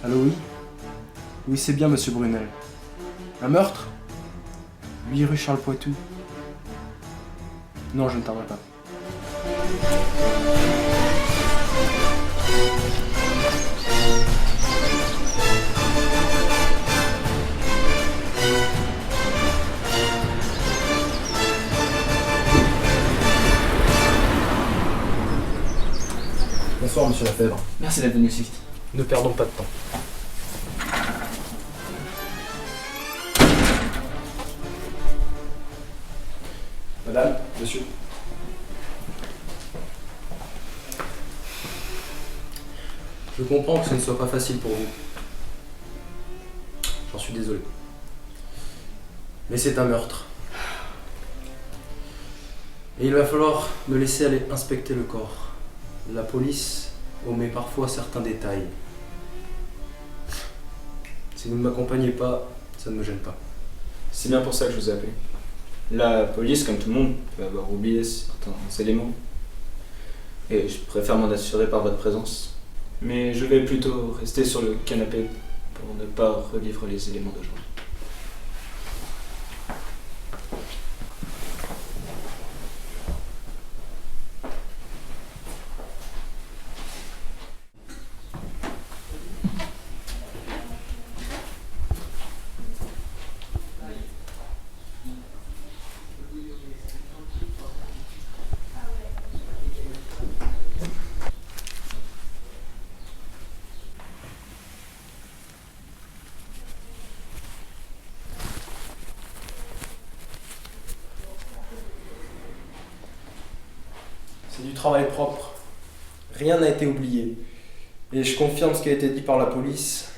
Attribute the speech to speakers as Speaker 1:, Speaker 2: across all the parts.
Speaker 1: Allô, oui? Oui, c'est bien, monsieur Brunel. Un meurtre? 8 rue Charles Poitou. Non, je ne tarderai pas.
Speaker 2: Bonsoir, monsieur Lafèvre.
Speaker 3: Merci d'être venu aussi vite.
Speaker 1: Ne perdons pas de temps. Madame, monsieur. Je comprends que ce ne soit pas facile pour vous. J'en suis désolé. Mais c'est un meurtre. Et il va falloir me laisser aller inspecter le corps. La police omet parfois certains détails. Si vous ne m'accompagnez pas, ça ne me gêne pas.
Speaker 3: C'est bien pour ça que je vous ai appelé. La police, comme tout le monde, peut avoir oublié certains éléments. Et je préfère m'en assurer par votre présence. Mais je vais plutôt rester sur le canapé pour ne pas revivre les éléments d'aujourd'hui.
Speaker 1: C'est du travail propre. Rien n'a été oublié. Et je confirme ce qui a été dit par la police.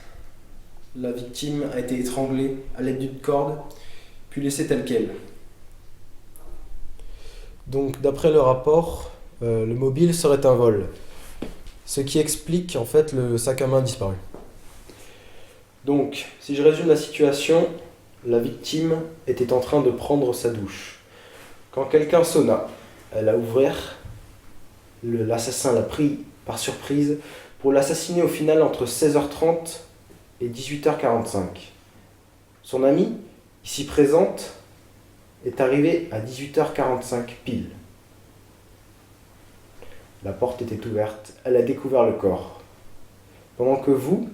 Speaker 1: La victime a été étranglée à l'aide d'une corde, puis laissée telle quelle. Donc, d'après le rapport, le mobile serait un vol. Ce qui explique en fait le sac à main disparu. Donc, si je résume la situation, la victime était en train de prendre sa douche. Quand quelqu'un sonna, elle a ouvert. L'assassin l'a pris par surprise pour l'assassiner au final entre 16h30 et 18h45. Son amie, ici présente, est arrivée à 18h45 pile. La porte était ouverte, elle a découvert le corps. Pendant que vous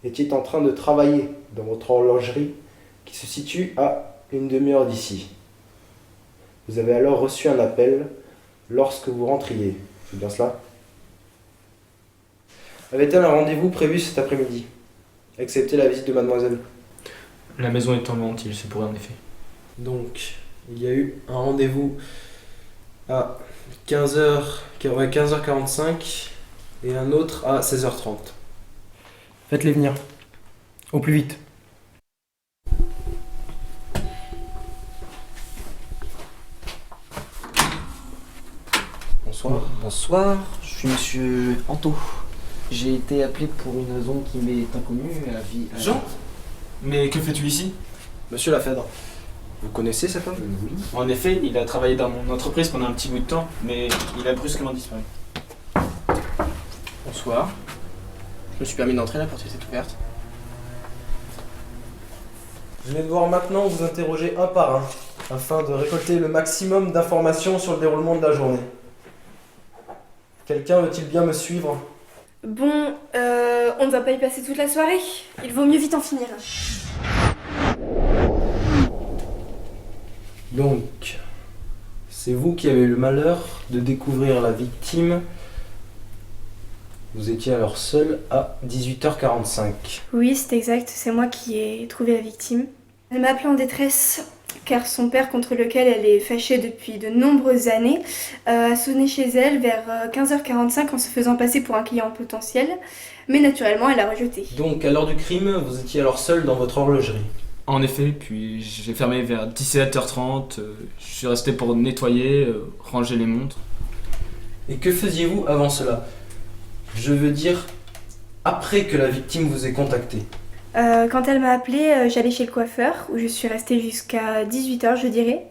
Speaker 1: étiez en train de travailler dans votre horlogerie qui se situe à une demi-heure d'ici. Vous avez alors reçu un appel lorsque vous rentriez. C'est bien cela? Avait-elle un rendez-vous prévu cet après-midi, excepté la visite de mademoiselle?
Speaker 3: La maison est en vente, il se pourrait en effet.
Speaker 1: Donc, il y a eu un rendez-vous à 15h45 et un autre à 16h30. Faites-les venir. Au plus vite. Bonsoir.
Speaker 4: Bonsoir, je suis monsieur Anto. J'ai été appelé pour une raison qui m'est inconnue à
Speaker 3: Jean? Mais que fais-tu ici?
Speaker 1: Monsieur Lafèvre, vous connaissez cette femme?
Speaker 4: Oui.
Speaker 3: En effet, il a travaillé dans mon entreprise pendant un petit bout de temps, mais il a brusquement disparu.
Speaker 1: Bonsoir. Je me suis permis d'entrer, la porte était ouverte. Je vais devoir maintenant vous interroger un par un, afin de récolter le maximum d'informations sur le déroulement de la journée. Quelqu'un veut-il bien me suivre?
Speaker 5: Bon, on ne va pas y passer toute la soirée. Il vaut mieux vite en finir.
Speaker 1: Donc, c'est vous qui avez eu le malheur de découvrir la victime. Vous étiez alors seul à 18h45.
Speaker 5: Oui, c'est exact. C'est moi qui ai trouvé la victime. Elle m'a appelée en détresse car son père, contre lequel elle est fâchée depuis de nombreuses années, a sonné chez elle vers 15h45 en se faisant passer pour un client potentiel. Mais naturellement, elle a rejeté.
Speaker 1: Donc, à l'heure du crime, vous étiez alors seul dans votre horlogerie.
Speaker 3: En effet, puis j'ai fermé vers 17h30, je suis resté pour nettoyer, ranger les montres.
Speaker 1: Et que faisiez-vous avant cela? Je veux dire, après que la victime vous ait contacté.
Speaker 5: Quand elle m'a appelée, j'allais chez le coiffeur où je suis restée jusqu'à 18h, je dirais.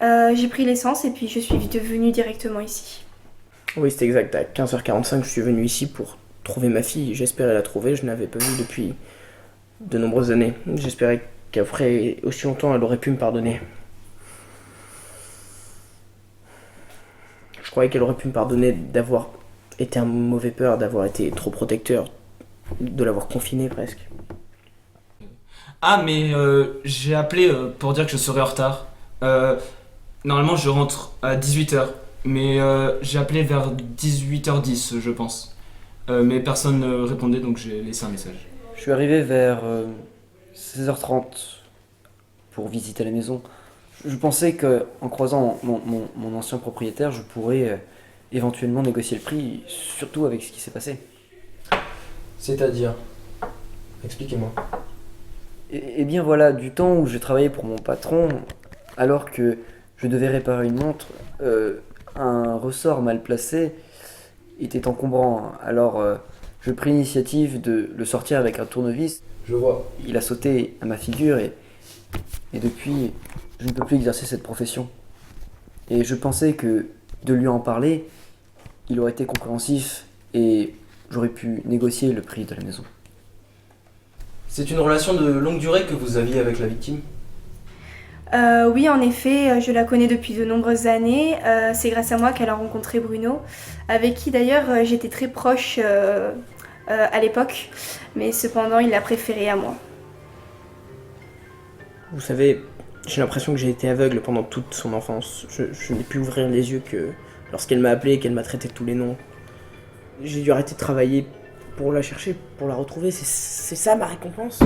Speaker 5: J'ai pris l'essence et puis je suis venue directement ici.
Speaker 6: Oui, c'est exact. À 15h45, je suis venu ici pour
Speaker 2: trouver ma fille. J'espérais la trouver, je ne l'avais pas vue depuis de nombreuses années. J'espérais qu'après aussi longtemps, elle aurait pu me pardonner. Je croyais qu'elle aurait pu me pardonner d'avoir été un mauvais père, d'avoir été trop protecteur, de l'avoir confiné presque.
Speaker 6: Ah, mais j'ai appelé pour dire que je serais en retard. Normalement, je rentre à 18h, mais j'ai appelé vers 18h10, je pense. Mais personne ne répondait, donc j'ai laissé un message.
Speaker 4: Je suis arrivé vers 16h30 pour visiter la maison. Je pensais qu'en croisant mon ancien propriétaire, je pourrais éventuellement négocier le prix, surtout avec ce qui s'est passé.
Speaker 1: C'est-à-dire? Expliquez-moi.
Speaker 4: Et bien voilà, du temps où je travaillais pour mon patron, alors que je devais réparer une montre, un ressort mal placé était encombrant. Alors je pris l'initiative de le sortir avec un tournevis.
Speaker 1: Je vois.
Speaker 4: Il a sauté à ma figure et depuis, je ne peux plus exercer cette profession. Et je pensais que de lui en parler, il aurait été compréhensif et j'aurais pu négocier le prix de la maison.
Speaker 1: C'est une relation de longue durée que vous aviez avec la victime?
Speaker 5: Oui, en effet, je la connais depuis de nombreuses années. C'est grâce à moi qu'elle a rencontré Bruno, avec qui d'ailleurs j'étais très proche à l'époque, mais cependant il l'a préférée à moi.
Speaker 2: Vous savez, j'ai l'impression que j'ai été aveugle pendant toute son enfance. Je n'ai pu ouvrir les yeux que lorsqu'elle m'a appelé et qu'elle m'a traité de tous les noms. J'ai dû arrêter de travailler pour la chercher, pour la retrouver. C'est ça ma récompense.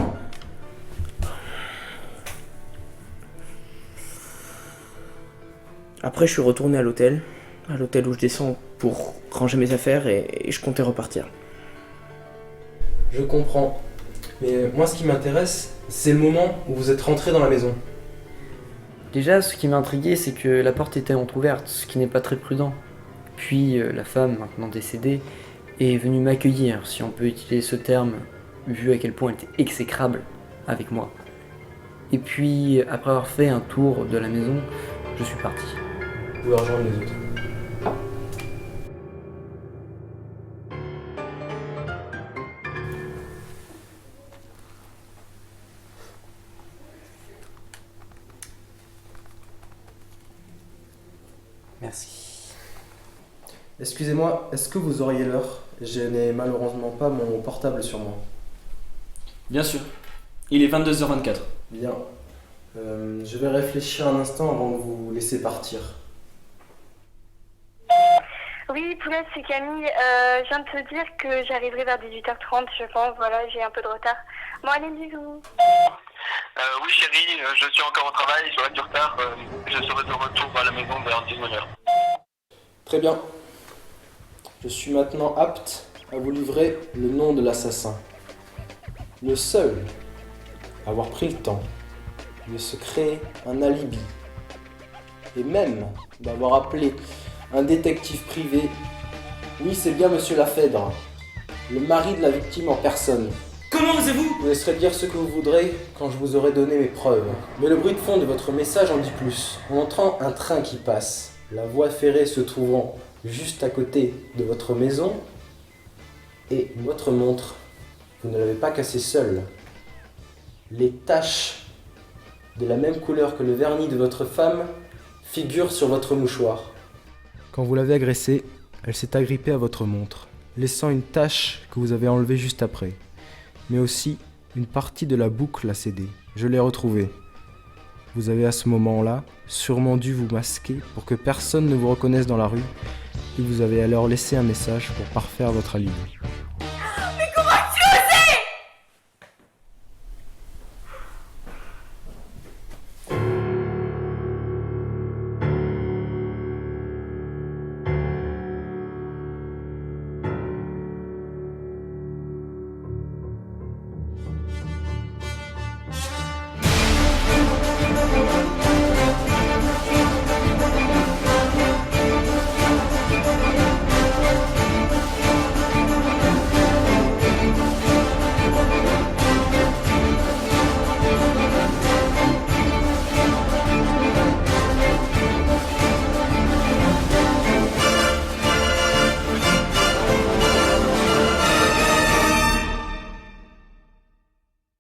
Speaker 2: Après, je suis retourné à l'hôtel où je descends pour ranger mes affaires et je comptais repartir.
Speaker 1: Je comprends. Mais moi, ce qui m'intéresse, c'est le moment où vous êtes rentré dans la maison.
Speaker 4: Déjà, ce qui m'a intrigué, c'est que la porte était entrouverte, ce qui n'est pas très prudent. Puis la femme, maintenant décédée, est venue m'accueillir, si on peut utiliser ce terme, vu à quel point elle était exécrable avec moi. Et puis, après avoir fait un tour de la maison, je suis parti.
Speaker 1: Vous pouvez rejoindre les autres.
Speaker 4: Merci.
Speaker 1: Excusez-moi, est-ce que vous auriez l'heure? Je n'ai malheureusement pas mon portable sur moi.
Speaker 6: Bien sûr. Il est 22h24.
Speaker 1: Bien. Je vais réfléchir un instant avant de vous laisser partir.
Speaker 7: Oui, Poulette, c'est Camille. Je viens de te dire que j'arriverai vers 18h30, je pense. Voilà, j'ai un peu de retard. Bon, allez, bisous.
Speaker 8: Oui chérie, je suis encore au travail, j'aurai du retard. Je serai de retour à la maison vers 19h.
Speaker 1: Très bien. Je suis maintenant apte à vous livrer le nom de l'assassin. Le seul à avoir pris le temps de se créer un alibi et même d'avoir appelé un détective privé. Oui, c'est bien Monsieur Lafèdre, le mari de la victime en personne.
Speaker 6: Comment osez-vous?
Speaker 1: Vous laisserez dire ce que vous voudrez quand je vous aurai donné mes preuves. Mais le bruit de fond de votre message en dit plus. En entrant un train qui passe, la voie ferrée se trouvant juste à côté de votre maison, et votre montre, vous ne l'avez pas cassée seule. Les taches de la même couleur que le vernis de votre femme figurent sur votre mouchoir. Quand vous l'avez agressée, elle s'est agrippée à votre montre, laissant une tache que vous avez enlevée juste après. Mais aussi une partie de la boucle a cédé. Je l'ai retrouvée. Vous avez à ce moment-là sûrement dû vous masquer pour que personne ne vous reconnaisse dans la rue, et vous avez alors laissé un message pour parfaire votre alibi.